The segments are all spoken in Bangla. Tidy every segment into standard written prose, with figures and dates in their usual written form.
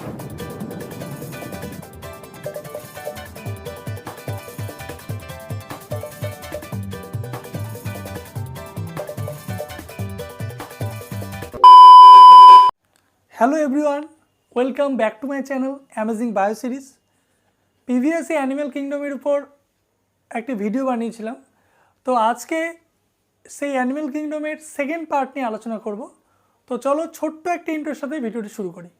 Hello everyone, welcome back to my channel Amazing Bio Series. Previously animal কিংডমের উপর একটি ভিডিও বানিয়েছিলাম, তো আজকে সেই অ্যানিম্যাল কিংডমের সেকেন্ড পার্ট নিয়ে আলোচনা করব। তো চলো ছোট্ট একটা ইন্ট্রোর সাথে ভিডিওটি শুরু করি।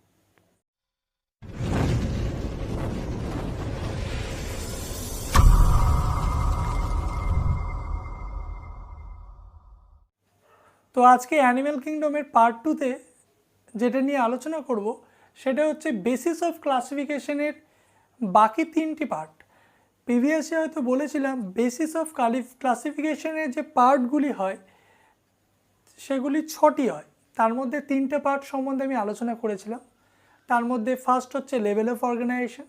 তো আজকে অ্যানিম্যাল কিংডমের পার্ট 2তে যেটা নিয়ে আলোচনা করব সেটা হচ্ছে বেসিস অফ ক্লাসিফিকেশনের বাকি 3টি পার্ট। প্রিভিয়াসে হয়তো বলেছিলাম বেসিস অফ ক্লাসিফিকেশনের যে পার্টগুলি হয় সেগুলি 6টি হয়, তার মধ্যে 3টে পার্ট সম্বন্ধে আমি আলোচনা করেছিলাম। তার মধ্যে ফার্স্ট হচ্ছে লেভেল অফ অর্গানাইজেশন,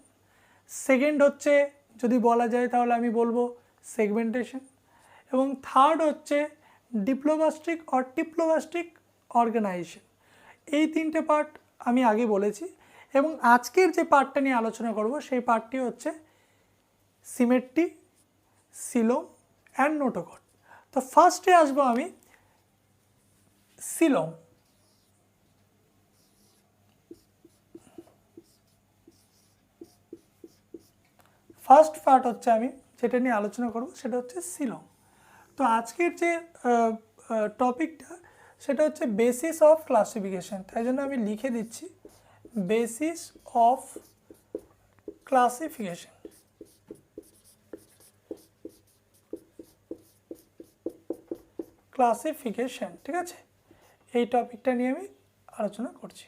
সেকেন্ড হচ্ছে যদি বলা যায় তাহলে আমি বলবো সেগমেন্টেশন, এবং থার্ড হচ্ছে ডিপ্লোমাস্টিক অর টিপ্লোমাস্টিক অর্গানাইজেশন। এই 3টে পার্ট আমি আগে বলেছি, এবং আজকের যে পার্টটা নিয়ে আলোচনা করব সেই পার্টটি হচ্ছে সিমেট্রি, সিলোম অ্যান্ড নোটোকড। তো ফার্স্টে আসবো আমি সিলোম। ফার্স্ট পার্ট হচ্ছে আমি যেটা নিয়ে আলোচনা করব সেটা হচ্ছে সিলোম। তো আজকের যে টপিকটা সেটা হচ্ছে বেসিস অফ ক্লাসিফিকেশন, তাই জন্য আমি লিখে দিচ্ছি বেসিস অফ ক্লাসিফিকেশন। ক্লাসিফিকেশন, ঠিক আছে, এই টপিকটা নিয়ে আমি আলোচনা করছি।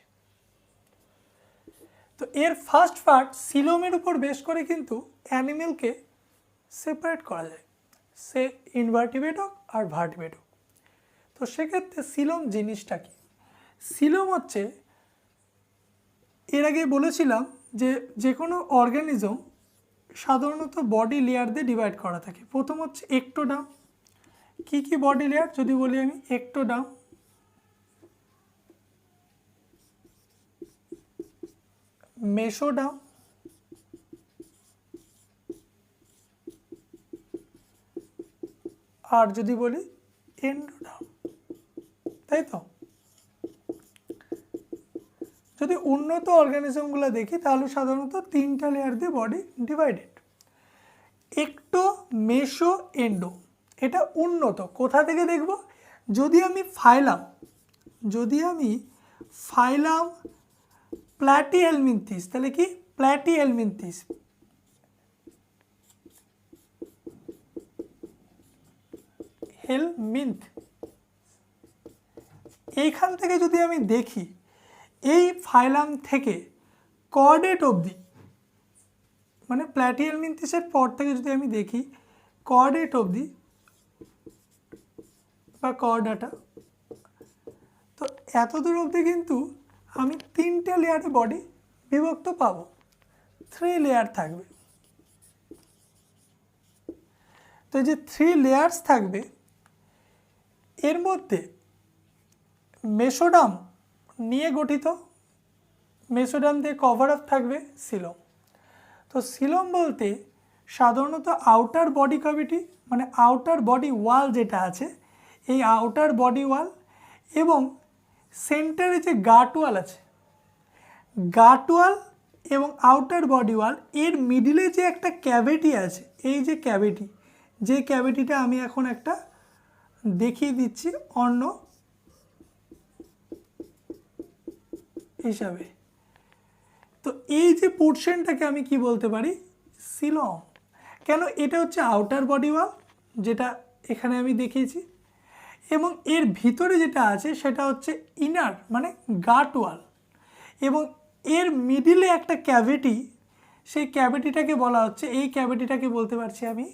তো এর ফার্স্ট পার্ট সিলোমের উপর বেশ করে কিন্তু অ্যানিমেলকে সেপারেট করা যায়, সে ইনভার্টিব্রেট হোক আর ভার্টিব্রেট হোক। তো সেক্ষেত্রে সিলোম জিনিসটা কি? সিলোম হচ্ছে, এর আগে বলেছিলাম যে কোনো অর্গানিজম সাধারণত বডি লেয়ার দিয়ে ডিভাইড করা থাকে। প্রথম হচ্ছে একটোডার্ম। কি কি বডি লেয়ার যদি বলি আমি? একটোডার্ম, মেসোডার্ম, আর যদি বলি এন্ডোডার্ম, তাই তো? যদি উন্নত অর্গানিজমগুলো দেখি তাহলে সাধারণত 3টা লেয়ার দিয়ে বডি ডিভাইডেড। একটো, মেসো, এন্ডো, এটা উন্নত। কোথা থেকে দেখব? যদি আমি ফাইলাম প্ল্যাটিহেলমিনথিস, তাহলে কি প্ল্যাটিহেলমিনথিস, হেলমিন্থ, এইখান থেকে যদি আমি দেখি, এই ফাইলাম থেকে কর্ডেট অবধি, মানে প্ল্যাটিহেলমিনথিসের পর থেকে যদি আমি দেখি কর্ডেট অবধি বা কর্ডাটা, তো এত দূর অবধি কিন্তু আমি 3টে লেয়ারে বডি বিভক্ত পাবো, 3 লেয়ার থাকবে। তো এই যে 3 লেয়ার্স থাকবে, এর মধ্যে মেসোডার্ম নিয়ে গঠিত, মেসোডার্ম দিয়ে কভার আপ থাকবে সিলোম। তো সিলোম বলতে সাধারণত আউটার বডি ক্যাভিটি, মানে আউটার বডি ওয়াল যেটা আছে, এই আউটার বডি ওয়াল এবং সেন্টারে যে গাট ওয়াল আছে, গাট ওয়াল এবং আউটার বডি ওয়াল, এর মিডিলে যে একটা ক্যাভিটি আছে, এই যে ক্যাভিটি, যে ক্যাভিটিটা আমি এখন একটা দেখিয়ে দিচ্ছি অন্য হিসাবে। তো এই যে পোর্শনটাকে আমি কি বলতে পারি? সিলোম। কেন? এটা হচ্ছে আউটার বডি ওয়াল যেটা এখানে আমি দেখিয়েছি, এবং এর ভিতরে যেটা আছে সেটা হচ্ছে ইনার মানে গাট ওয়াল, এবং এর মিডিলে একটা ক্যাভিটি, সেই ক্যাভিটিটাকে বলা হচ্ছে, এই ক্যাভিটিটাকে বলতে পারছি আমি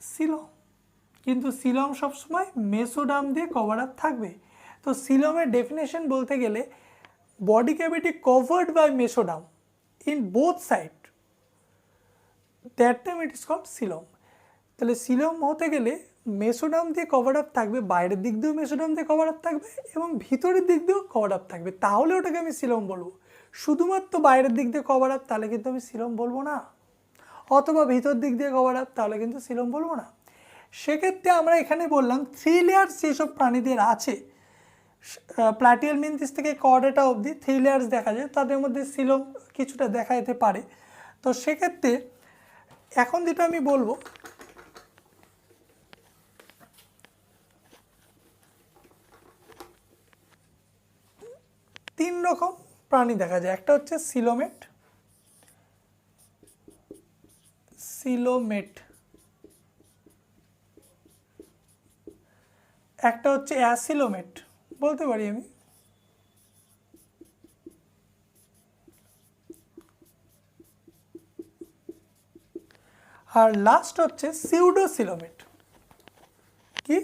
সিলোম। কিন্তু সিলোম সবসময় মেসোডার্ম দিয়ে কভার আপ থাকবে। তো সিলোমের ডেফিনেশন বলতে গেলে body cavity covered by mesoderm in both side, that time it is called coelom. তাহলে সিলোম হতে গেলে মেসোডার্ম দিয়ে কভার আপ থাকবে, বাইরের দিক দিয়েও মেসোডার্ম দিয়ে কভার আপ থাকবে এবং ভিতরের দিক দিয়েও কভার আপ থাকবে, তাহলে ওটাকে আমি সিলম বলবো। শুধুমাত্র বাইরের দিক দিয়ে কভার আপ তাহলে কিন্তু আমি সিলম বলবো না, অথবা ভিতর দিক দিয়ে কভার আপ তাহলে কিন্তু সিলম বলবো না। সেক্ষেত্রে আমরা এখানে বললাম 3 লেয়ার্স যেসব প্রাণীদের আছে, প্লাটিয়াল মিনথিস থেকে কর্ডেটা অবধি 3 লেয়ার্স দেখা যায়, তাদের মধ্যে সিলম কিছুটা দেখা যেতে পারে। তো সেক্ষেত্রে এখন যেটা আমি বলবো, তিন রকম প্রাণী দেখা যায়। একটা হচ্ছে সিলোমেট, একটা হচ্ছে অ্যাসিলোমেট বলতে পারি আমি, আর লাস্ট হচ্ছে সিউডোসিলোমেট। কি?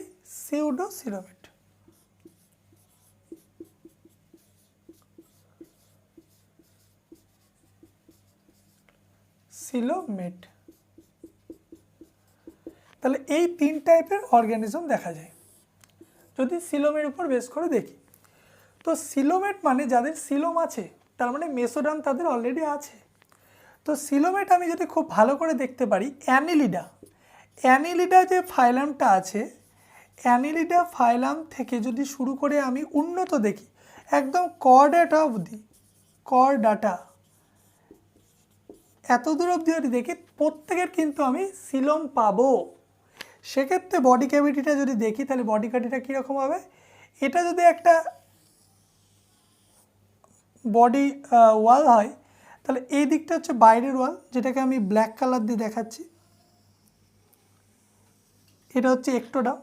সিউডোসিলোমেট। সিলোমেট। তাহলে এই 3 টাইপের অর্গানিজম দেখা যায় যদি সিলোমের উপর বেস করে দেখি। তো সিলোমেট মানে যাদের সিলোম আছে, তার মানে মেসোডার্ম তাদের অলরেডি আছে। তো সিলোমেট আমি যদি খুব ভালো করে দেখতে পারি, অ্যানিলিডা যে ফাইলামটা আছে, অ্যানিলিডা ফাইলাম থেকে যদি শুরু করে আমি উন্নত দেখি একদম কর্ডাটা অবধি, কর্ডাটা এত দূর অবধি যদি দেখি, প্রত্যেকের কিন্তু আমি সিলোম পাবো। সেক্ষেত্রে বডি ক্যাভিটিটা যদি দেখি, তাহলে বডি ক্যাভিটিটা কীরকম হবে? এটা যদি একটা বডি ওয়াল হয়, তাহলে এই দিকটা হচ্ছে বাইরের ওয়াল, যেটাকে আমি ব্ল্যাক কালার দিয়ে দেখাচ্ছি। এটা হচ্ছে একটোডাম,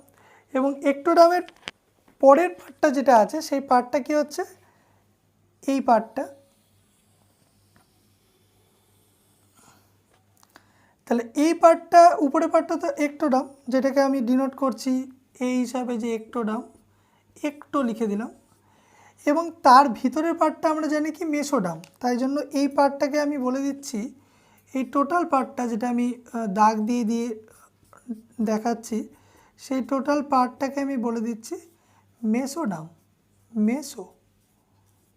এবং একটোডামের পরের পার্টটা যেটা আছে, সেই পার্টটা কি হচ্ছে? এই পার্টটা। তাহলে এই পার্টটা, উপরের পার্টটা তো একটোডাম, যেটাকে আমি ডিনোট করছি এই হিসাবে যে একটোডাম, একটো লিখে দিলাম। এবং তার ভিতরের পার্টটা আমরা জানি কি মেসোডাম, তাই জন্য এই পার্টটাকে আমি বলে দিচ্ছি, এই টোটাল পার্টটা যেটা আমি দাগ দিয়ে দিয়ে দেখাচ্ছি, সেই টোটাল পার্টটাকে আমি বলে দিচ্ছি মেসোডাম, মেসো।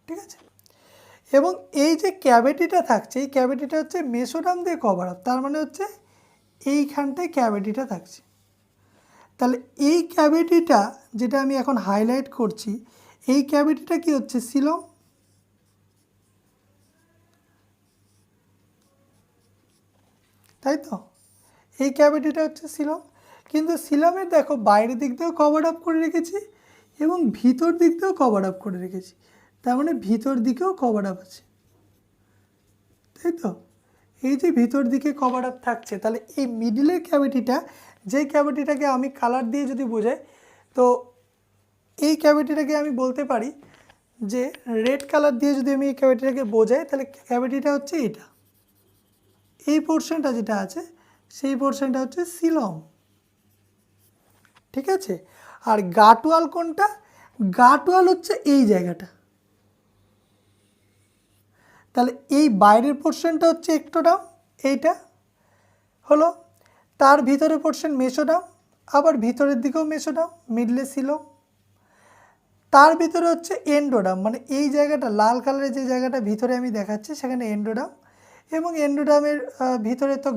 ঠিক আছে? এবং এই যে ক্যাভিটিটা থাকছে, এই ক্যাভিটিটা হচ্ছে মেসোডাম দিয়ে কভার আপ, তার মানে হচ্ছে এইখানটায় ক্যাভিটিটা থাকছে। তাহলে এই ক্যাভিটিটা যেটা আমি এখন হাইলাইট করছি, এই ক্যাভিটিটা কি হচ্ছে? সিলোম। তাই তো? এই ক্যাভিটিটা হচ্ছে সিলোম। কিন্তু সিলোমের দেখো বাইরের দিক দিয়েও কভার আপ করে রেখেছি এবং ভিতর দিক দিয়েও কভার আপ করে রেখেছি, তার মানে ভিতর দিকেও কভার আপ আছে। তাই তো? এই যে ভিতর দিকে কভার আপ থাকছে, তাহলে এই মিডিলের ক্যাভিটিটা, যেই ক্যাভিটিটাকে আমি কালার দিয়ে যদি বোঝাই, তো এই ক্যাভিটিটাকে আমি বলতে পারি যে রেড কালার দিয়ে যদি আমি এই ক্যাভিটিটাকে বোঝাই, তাহলে ক্যাভিটিটা হচ্ছে এটা, এই পোর্শনটা যেটা আছে সেই পোর্শনটা হচ্ছে সিলম। ঠিক আছে? আর গাটওয়াল কোনটা? গাটওয়াল হচ্ছে এই জায়গাটা। তাহলে এই বাইরের পোর্শনটা হচ্ছে একটোডাম, এইটা হলো, তার ভিতরের পোর্শন মেসোডাম, আবার ভিতরের দিকেও মেসোডাম, মিডলে সিলোম, তার ভিতরে হচ্ছে এন্ডোডাম, মানে এই জায়গাটা লাল কালারের যে জায়গাটা ভিতরে আমি দেখাচ্ছি সেখানে এন্ডোডাম, এবং এন্ডোডামের ভিতরে তো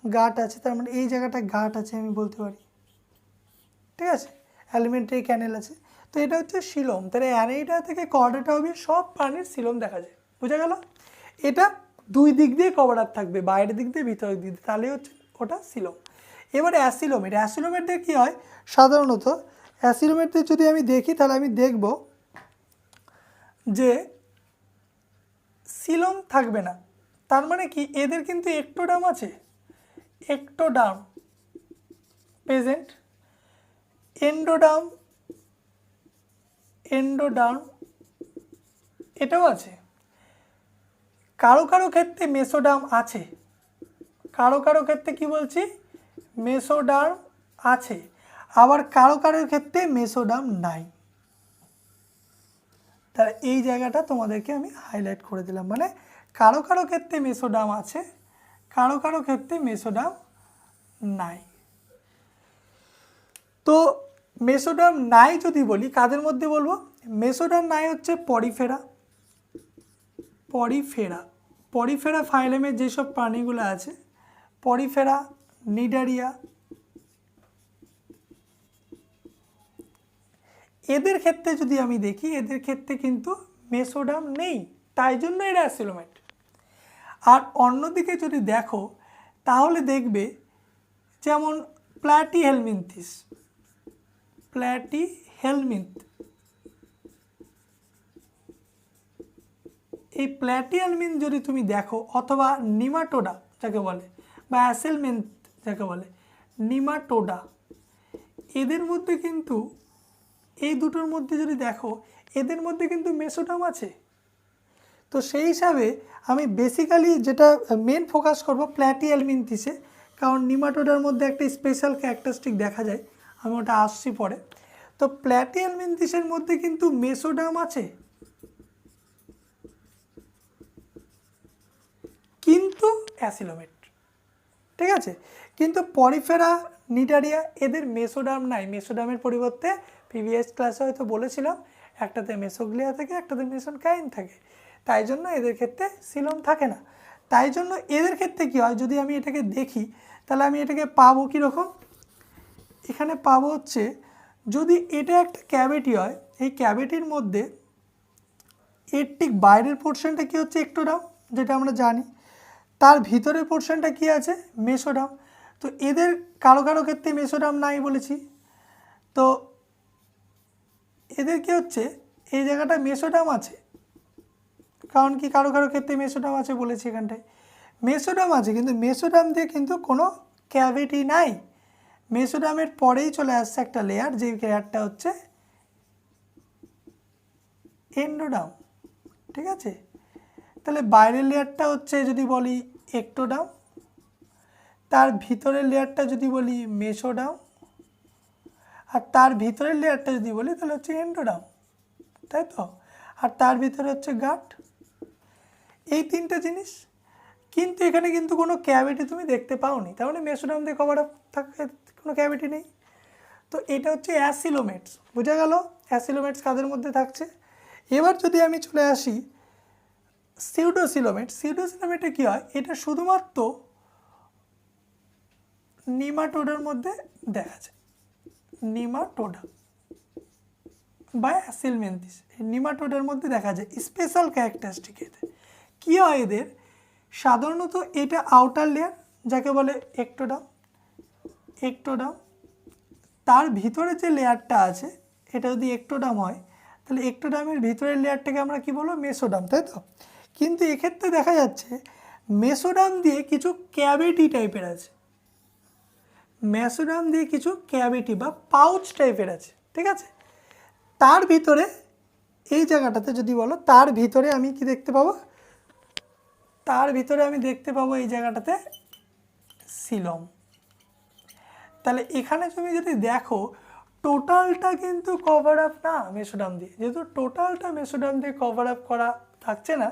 গাট আছে, তার মানে এই জায়গাটা গাট আছে আমি বলতে পারি। ঠিক আছে? অ্যালিমেন্টারি ক্যানেল আছে। তো এটা হচ্ছে সিলোম। তাহলে অ্যানিডা থেকে কর্ডাটা অবধি সব প্রাণীর সিলোম দেখা যায়। বুঝা গেল? এটা দুই দিক দিয়ে কভার আপ থাকবে, বাইরের দিক দিয়ে ভিতরের দিক দিয়ে, তাহলে হচ্ছে ওটা সিলোম। এবারে অ্যাসিলোমেট। অ্যাসিলোমেট দিয়ে কী হয়? সাধারণত অ্যাসিলোমেট দিয়ে যদি আমি দেখি, তাহলে আমি দেখব যে সিলোম থাকবে না। তার মানে কি? এদের কিন্তু একটোডাম আছে, একটোডাম প্রেজেন্ট, এন্ডোডাম এটাও আছে। কারো কারো ক্ষেত্রে মেসোডাম আছে, কারো কারো ক্ষেত্রে কি বলছি? মেসোডার্ম আছে, আবার কারো কারোর ক্ষেত্রে মেসোডাম নাই। তাহলে এই জায়গাটা তোমাদেরকে আমি হাইলাইট করে দিলাম, মানে কারো কারো ক্ষেত্রে মেসোডাম আছে, কারো কারো ক্ষেত্রে মেসোডাম নাই। তো মেসোডার্ম নাই যদি বলি কাদের মধ্যে বলবো, মেসোডার্ম নাই হচ্ছে পরিফেরা, পরিফেরা পরিফেরা ফাইলেমের যেসব প্রাণীগুলো আছে, পরিফেরা, নিডারিয়া, এদের ক্ষেত্রে যদি আমি দেখি এদের ক্ষেত্রে কিন্তু মেসোডার্ম নেই, তাই জন্য এরা অ্যাসিলোমেট। আর অন্যদিকে যদি দেখো তাহলে দেখবে যেমন প্ল্যাটিহেলমিনথিস, প্ল্যাটিহেলমিনথ, এই প্ল্যাটিহেলমিন যদি তুমি দেখো অথবা নিমাটোডা যাকে বলে বা অ্যাসেলমেন্থ যাকে বলে, নিমাটোডা, এদের মধ্যে কিন্তু এই দুটোর মধ্যে যদি দেখো এদের মধ্যে কিন্তু মেসোডার্ম আছে। তো সেই হিসাবে আমি বেসিক্যালি যেটা মেন ফোকাস করব প্ল্যাটিহেলমিনথিসে, কারণ নিমাটোডার মধ্যে একটা স্পেশাল ক্যারেক্টারিস্টিক দেখা যায়, আমি ওটা আসছি পরে। তো প্ল্যাটিহেলমিনথিসের মধ্যে কিন্তু মেসোডার্ম আছে, কিন্তু অ্যাসিলোমেট, ঠিক আছে। কিন্তু পরিফেরা, নিডারিয়া এদের মেসোডার্ম নাই, মেসোডার্মের পরিবর্তে প্রিভিয়াস ক্লাসে হয়তো বলেছিলাম একটাতে মেসোগ্লিয়া থাকে একটাতে মেসনকাইন থাকে, তাই জন্য এদের ক্ষেত্রে সিলোম থাকে না। তাই জন্য এদের ক্ষেত্রে কী হয়, যদি আমি এটাকে দেখি তাহলে আমি এটাকে পাবো কীরকম, এখানে পাবো হচ্ছে যদি এটা একটা ক্যাভিটি হয়, এই ক্যাভিটির মধ্যে এর ঠিক বাইরের পোর্শনটা কী হচ্ছে একটোডার্ম, যেটা আমরা জানি, তার ভিতরের পোর্শনটা কী আছে মেসোডার্ম। তো এদের কারো কারো ক্ষেত্রে মেসোডার্ম নাই বলেছি, তো এদের কী হচ্ছে এই জায়গাটা মেসোডার্ম আছে, কারণ কি কারো কারো ক্ষেত্রে মেসোডার্ম আছে বলেছি, এখানটায় মেসোডার্ম আছে কিন্তু মেসোডার্ম দিয়ে কিন্তু কোনো ক্যাভিটি নাই। মেসোডার্মের পরেই চলে আসছে একটা লেয়ার, যেই লেয়ারটা হচ্ছে এন্ডোডার্ম, ঠিক আছে। তাহলে বাইরের লেয়ারটা হচ্ছে যদি বলি একটোডার্ম, তার ভিতরের লেয়ারটা যদি বলি মেসোডার্ম, আর তার ভিতরের লেয়ারটা যদি বলি তাহলে হচ্ছে এন্ডোডার্ম, তাই তো। আর তার ভিতরে হচ্ছে গাট, এই তিনটা জিনিস। কিন্তু এখানে কিন্তু কোনো ক্যাভিটি তুমি দেখতে পাওনি, তার মানে মেসোডার্ম দিয়ে কভার আপ থাকে, কোনো ক্যাভিটি নেই। তো এটা হচ্ছে অ্যাসিলোমেটস, বোঝা গেল অ্যাসিলোমেটস কাদের মধ্যে থাকছে। এবার যদি আমি চলে আসি সিউডোসিলোমেট, সিউডোসিলোমেটে কী হয়, এটা শুধুমাত্র নিমাটোডার মধ্যে দেখা যায়, নিমাটোডা বা অ্যাসিলমেন্থিস, এই নিমাটোডার মধ্যে দেখা যায় স্পেশাল ক্যারেক্টারিস্টিক। এদের কী হয়, এদের সাধারণত এটা আউটার লেয়ার যাকে বলে একটোডার্ম, একটোডার্ম, তার ভিতরে যে লেয়ারটা আছে এটা যদি একটোডার্ম হয় তাহলে একটোডার্মের ভিতরের লেয়ারটাকে আমরা কি বলবো মেসোডার্ম, তাই তো। কিন্তু এক্ষেত্রে দেখা যাচ্ছে মেসোডার্ম দিয়ে কিছু ক্যাভিটি টাইপের আছে, মেসোডার্ম দিয়ে কিছু ক্যাভিটি বা পাউচ টাইপের আছে, ঠিক আছে। তার ভিতরে এই জায়গাটাতে যদি বলো তার ভিতরে আমি কি দেখতে পাবো, তার ভিতরে আমি দেখতে পাবো এই জায়গাটাতে সিলম। তাহলে এখানে তুমি যদি দেখো টোটালটা কিন্তু কভার আপ না মেসোডার্ম দিয়ে, যেহেতু টোটালটা মেসোডার্ম দিয়ে কভার আপ করা থাকছে না,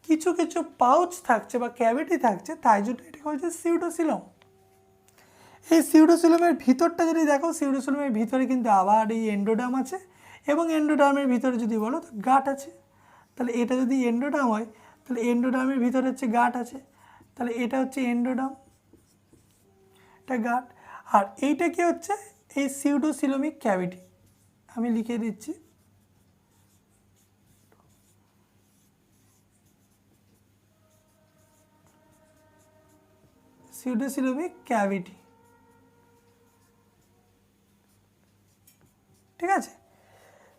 কিছু কিছু পাউচ থাকছে বা ক্যাভিটি থাকছে, তাই জন্য এটাকে হচ্ছে সিউডোসিলম। এই সিউডোসিলমের ভিতরটা যদি দেখো, সিউডোসিলমের ভিতরে কিন্তু আবার এই এন্ডোডার্ম আছে, এবং এন্ডোডার্মের ভিতরে যদি বলো তো গাট আছে। তাহলে এটা যদি এন্ডোডার্ম হয় তাহলে এন্ডোডার্মের ভিতরে হচ্ছে গাট আছে, তাহলে এটা হচ্ছে এন্ডোডার্ম, এটা গাট। আর এইটা কি হচ্ছে এই সিউডোসিলোমিক ক্যাভিটি, আমি লিখে দিচ্ছি সিউডোসিলোমিক ক্যাভিটি, ঠিক আছে।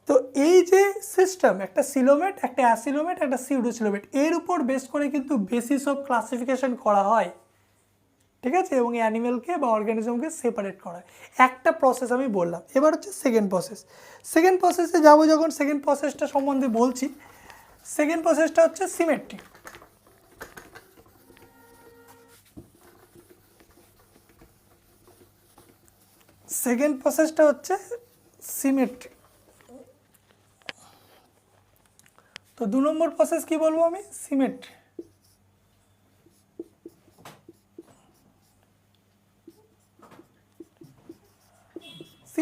তো এই যে সিস্টেম, একটা সিলোমেট, একটা অ্যাসিলোমেট, একটা সিউডোসিলোমেট, এর উপর বেস করে কিন্তু বেসিস অফ ক্লাসিফিকেশন করা হয়, ঠিক আছে, এবং অ্যানিমেলকে বা অর্গানিজমকে সেপারেট করা হয়। একটা প্রসেস আমি বললাম, এবার হচ্ছে সেকেন্ড প্রসেস। সেকেন্ড প্রসেসে যাবো যখন, সেকেন্ড প্রসেসটা সম্বন্ধে বলছি, সেকেন্ড প্রসেসটা হচ্ছে সিমেট্রি। সেকেন্ড প্রসেসটা হচ্ছে সিমেট্রি। তো 2 নম্বর প্রসেস কি বলবো আমি, সিমেট্রি।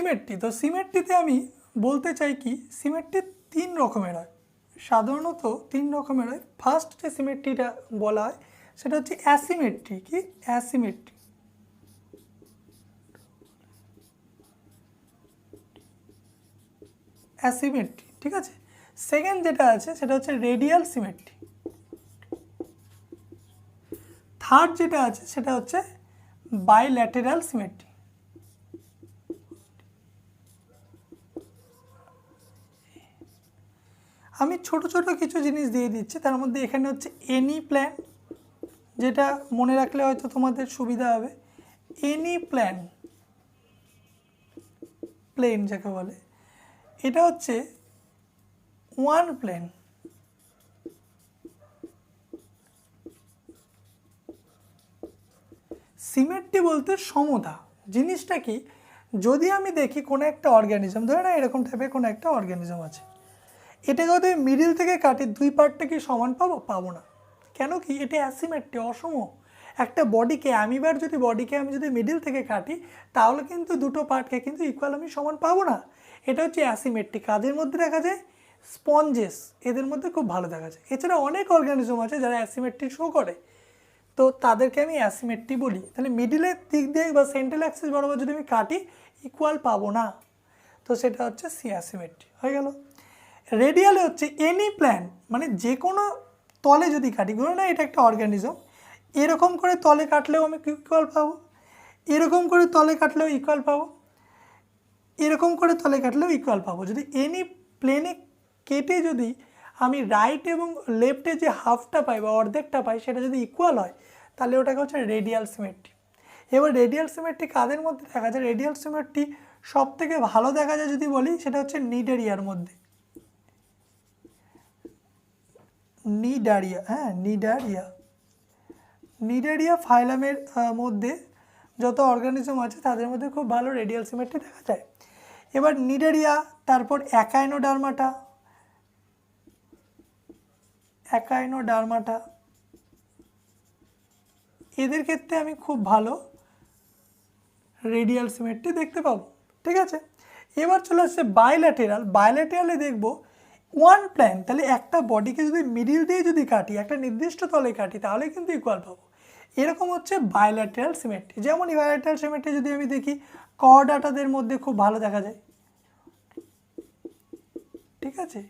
সিমেট্রি, তো সিমেট্রিতে আমি বলতে চাই কি, সিমেট্রি 3 রকমের হয়, সাধারণত 3 রকমের হয়। ফার্স্ট যে সিমেট্রিটা বলা হয় সেটা হচ্ছে অ্যাসিমেট্রি। কি? অ্যাসিমেট্রি। অ্যাসিমেট্রি, ঠিক আছে। সেকেন্ড যেটা আছে সেটা হচ্ছে রেডিয়াল সিমেট্রি। থার্ড যেটা আছে সেটা হচ্ছে বাইল্যাটেরাল সিমেট্রি। আমি ছোট ছোট কিছু জিনিস দিয়ে দিচ্ছি, তার মধ্যে এখানে হচ্ছে এনি প্ল্যান, যেটা মনে রাখলে হয়তো তোমাদের সুবিধা হবে। এনি প্ল্যান, প্লেন যাকে বলে, এটা হচ্ছে ওয়ান প্লেন। সিমেট্রি বলতে সমতা। জিনিসটা কি, যদি আমি দেখি কোনো একটা অর্গানিজম, ধরে না এরকম টাইপের কোনো একটা অর্গানিজম আছে, এটাকে যদি মিডিল থেকে কাটি, দুই পার্টটা কি সমান পাবো? পাবো না। কেন? কি? এটা অ্যাসিমেট্রি, অসম। একটা বডিকে, অ্যামিবার যদি বডিকে আমি যদি মিডিল থেকে কাটি, তাহলে কিন্তু দুটো পার্টকে কিন্তু ইকুয়াল আমি সমান পাবো না। এটা হচ্ছে অ্যাসিমেট্রি। কাদের মধ্যে দেখা যায়? স্পঞ্জেস, এদের মধ্যে খুব ভালো দেখা যায়। এছাড়া অনেক অর্গানিজম আছে যারা অ্যাসিমেট্রি শো করে, তো তাদেরকে আমি অ্যাসিমেট্রি বলি। তাহলে মিডিলের দিক দিয়ে বা সেন্ট্রাল অ্যাক্সিস বরাবর যদি আমি কাটি, ইকুয়াল পাবো না, তো সেটা হচ্ছে সি অ্যাসিমেট্রি হয়ে গেল। রেডিয়ালে হচ্ছে এনি প্ল্যান, মানে যে কোনো তলে যদি কাটি, ধরে না এটা একটা অর্গানিজম, এরকম করে তলে কাটলেও আমি ইকুয়াল পাবো, এরকম করে তলে কাটলেও ইকুয়াল পাবো, এরকম করে তলে কাটলেও ইকুয়াল পাবো। যদি এনি প্লেনে কেটে যদি আমি রাইট এবং লেফটে যে হাফটা পাই বা অর্ধেকটা পাই, সেটা যদি ইকুয়াল হয়, তাহলে ওটাকে হচ্ছে রেডিয়াল সিমেট্রি। এবার রেডিয়াল সিমেট্রি কাদের মধ্যে দেখা যায়? রেডিয়াল সিমেট্রি সব থেকে ভালো দেখা যায় যদি বলি, সেটা হচ্ছে নিডারিয়ার মধ্যে। নিডারিয়া, হ্যাঁ নিডারিয়া, নিডারিয়া ফাইলামের মধ্যে যত অর্গানিজম আছে তাদের মধ্যে খুব ভালো রেডিয়াল সিমেট্রি দেখা যায়। এবার নিডারিয়া, তারপর একাইনোডার্মাটা, একাইনোডার্মাটা, এদের ক্ষেত্রে আমি খুব ভালো রেডিয়াল সিমেট্রি দেখতে পাবো, ঠিক আছে। এবার চলে আসছে বাইল্যাটেরাল। বাইল্যাটেরালে দেখবো ওয়ান প্ল্যান, তাহলে একটা বডিকে যদি মিডিল দিয়ে যদি কাটি, একটা নির্দিষ্ট তলে কাটি, তাহলে কিন্তু ইকুয়াল পাবো। এরকম হচ্ছে বাইল্যাটেরাল সিমেট্রি। যেমন বাইল্যাটেরাল সিমেট্রি যদি আমি দেখি, কর্ডাটাদের মধ্যে খুব ভালো দেখা যায়, ঠিক আছে,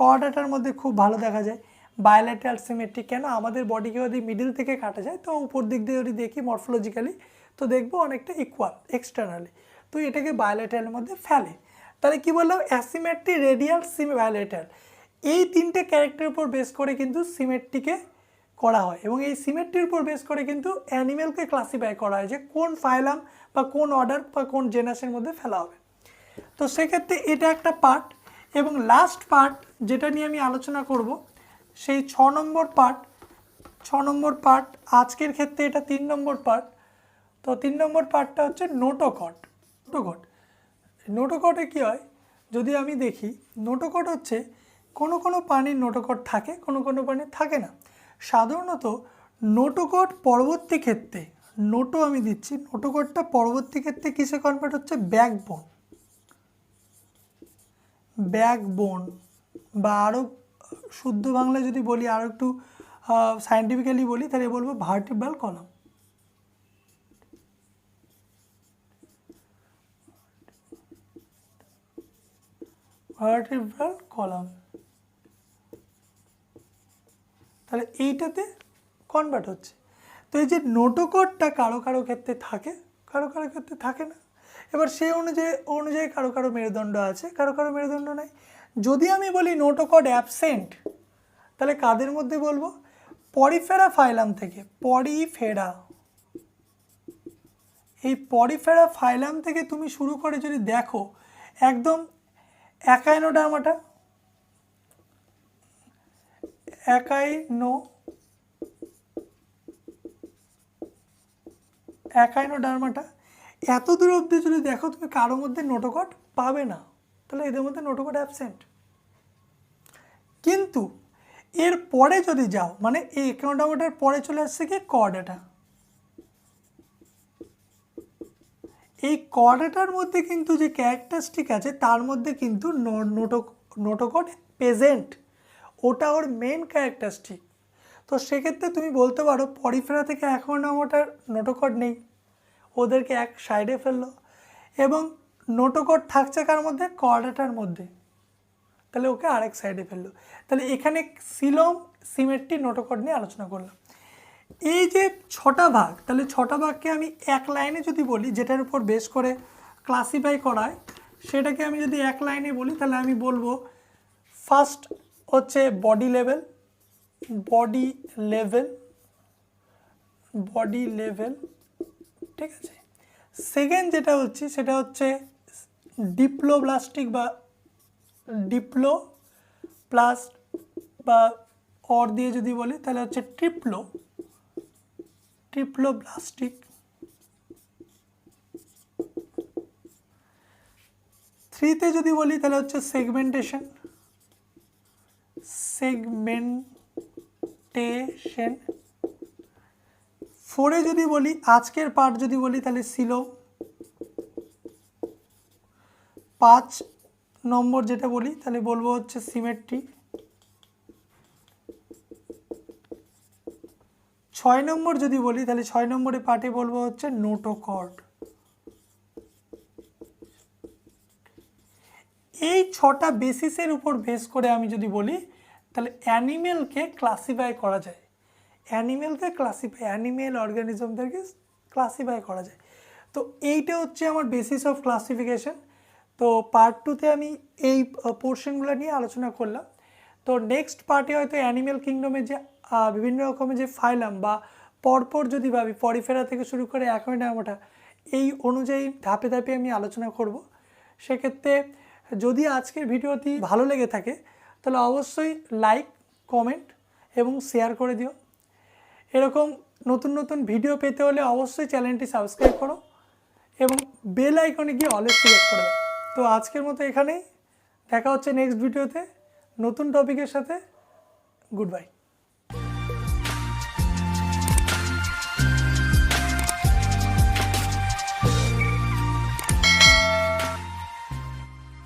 কর্ডাটার মধ্যে খুব ভালো দেখা যায় বাইল্যাটেরাল সিমেট্রি। কেন? আমাদের বডিকে যদি মিডিল থেকে কাটা যায়, তো উপর দিক দিয়ে যদি দেখি মরফোলজিক্যালি, তো দেখবো অনেকটা ইকুয়াল এক্সটার্নালি, তো এটাকে বাইল্যাটেরালের মধ্যে ফেলে। তাহলে কি বললাম? অ্যাসিমেট্রি, রেডিয়াল, বাইল্যাটেরাল, এই তিনটে ক্যারেক্টারের উপর বেস করে কিন্তু সিমেট্রিকে করা হয়, এবং এই সিমেট্রির উপর বেস করে কিন্তু অ্যানিমেলকে ক্লাসিফাই করা হয় যে কোন ফাইলাম বা কোন অর্ডার বা কোন জেনাসের মধ্যে ফেলা হবে। তো সেক্ষেত্রে এটা একটা পার্ট। এবং লাস্ট পার্ট যেটা নিয়ে আমি আলোচনা করব, সেই 6 নম্বর পার্ট আজকের ক্ষেত্রে এটা 3 নম্বর পার্ট। তো 3 নম্বর পার্টটা হচ্ছে নোটোকট। নোটোকটে কী হয় যদি আমি দেখি, নোটোকট হচ্ছে কোনো কোনো প্রাণীর নোটোকট থাকে, কোনো কোনো প্রাণীর থাকে না। সাধারণত নোটোকট পরবর্তী ক্ষেত্রে, নোটো আমি দিচ্ছি, নোটোকটটা পরবর্তী ক্ষেত্রে কিসে কনভার্ট হচ্ছে? ব্যাকবোন, ব্যাকবোন, বা আরও শুদ্ধ বাংলায় যদি বলি, আরও একটু সায়েন্টিফিক্যালি বলি, তাহলে বলবো ভার্টিব্রাল কলাম। ভার্টিব্রাল কলাম, তাহলে এইটাতে কনভার্ট হচ্ছে। তো এই যে নোটোকটটা কারো কারো ক্ষেত্রে থাকে, কারো কারো ক্ষেত্রে থাকে না। এবার সেই অনুযায়ী কারো কারো মেরুদণ্ড আছে, কারো কারো মেরুদণ্ড নাই। যদি আমি বলি নোটোকট অ্যাবসেন্ট, তাহলে কাদের মধ্যে বলবো? পরিফেরা ফাইলাম থেকে, পরিফেরা, এই পরিফেরা ফাইলাম থেকে তুমি শুরু করে যদি দেখো, একদম একাইনোডার্মাটা, একাইনোডার্মাটা, এত দূর অবধি যদি দেখো, তুমি কারোর মধ্যে নোটোকট পাবে না, তাহলে এদের মধ্যে নোটোকট অ্যাবসেন্ট। কিন্তু এর পরে যদি যাও, মানে এই একাইনোডার্মাটার পরে চলে আসছে কি? কর্ডাটা। এই কর্ডাটার মধ্যে কিন্তু যে ক্যারেক্টারিস্টিক আছে তার মধ্যে কিন্তু নোটোকর্ড প্রেজেন্ট, ওটা ওর মেন ক্যারেক্টারিস্টিক। তো সেক্ষেত্রে তুমি বলতে পারো পরিফেরা থেকে অ্যাকোয়ানোমোটার নোটোকর্ড নেই, ওদেরকে এক সাইডে ফেললো, এবং নোটোকর্ড থাকছে কার মধ্যে, কর্ডাটার মধ্যে, তাহলে ওকে আরেক সাইডে ফেললো। তাহলে এখানে সিলোম, সিমেট্রি, নোটোকর্ড নিয়ে আলোচনা করলাম। এই যে 6টা ভাগ, তাহলে 6টা ভাগকে আমি এক লাইনে যদি বলি, যেটার উপর বেস করে ক্লাসিফাই করায়, সেটাকে আমি যদি এক লাইনে বলি তাহলে আমি বলবো ফার্স্ট হচ্ছে বডি লেভেল, ঠিক আছে। সেকেন্ড যেটা হচ্ছে সেটা হচ্ছে ডিপ্লোব্লাস্টিক বা ডিপ্লোপ্লাস্ট, বা অর দিয়ে যদি বলি তাহলে হচ্ছে ট্রিপ্লোব্লাস্টিক। থ্রিতে যদি বলি তাহলে হচ্ছে সেগমেন্টেশন। ফোরে যদি বলি, আজকের পার্ট যদি বলি তাহলে সিলোম। 5 নম্বর যেটা বলি তাহলে বলবো হচ্ছে সিমেট্রি। 6 নম্বর যদি বলি তাহলে 6 নম্বরে পার্টে বলবো হচ্ছে নোটোকর্ড। এই 6টা বেসিসের উপর বেস করে আমি যদি বলি তাহলে অ্যানিমেলকে ক্লাসিফাই করা যায়, অ্যানিমেল অর্গানিজমদেরকে ক্লাসিফাই করা যায়। তো এইটা হচ্ছে আমার বেসিস অফ ক্লাসিফিকেশন। তো পার্ট 2তে আমি এই পোর্শনগুলো নিয়ে আলোচনা করলাম। তো নেক্সট পার্টে হয়তো অ্যানিমেল কিংডমের যে বিভিন্ন রকমের যে ফাইলাম বা পরপর যদি ভাবি, পরিফেরা থেকে শুরু করে অ্যাকোয়ানোমোটা, এই অনুযায়ী ধাপে ধাপে আমি আলোচনা করব। সেক্ষেত্রে যদি আজকের ভিডিওটি ভালো লেগে থাকে তাহলে অবশ্যই লাইক, কমেন্ট এবং শেয়ার করে দিও। এরকম নতুন নতুন ভিডিও পেতে হলে অবশ্যই চ্যানেলটি সাবস্ক্রাইব করো এবং বেল আইকনে গিয়ে অলে সিলেক্ট করে দাও। তো আজকের মতো এখানেই, দেখা হচ্ছে নেক্সট ভিডিওতে নতুন টপিকের সাথে। Good bye.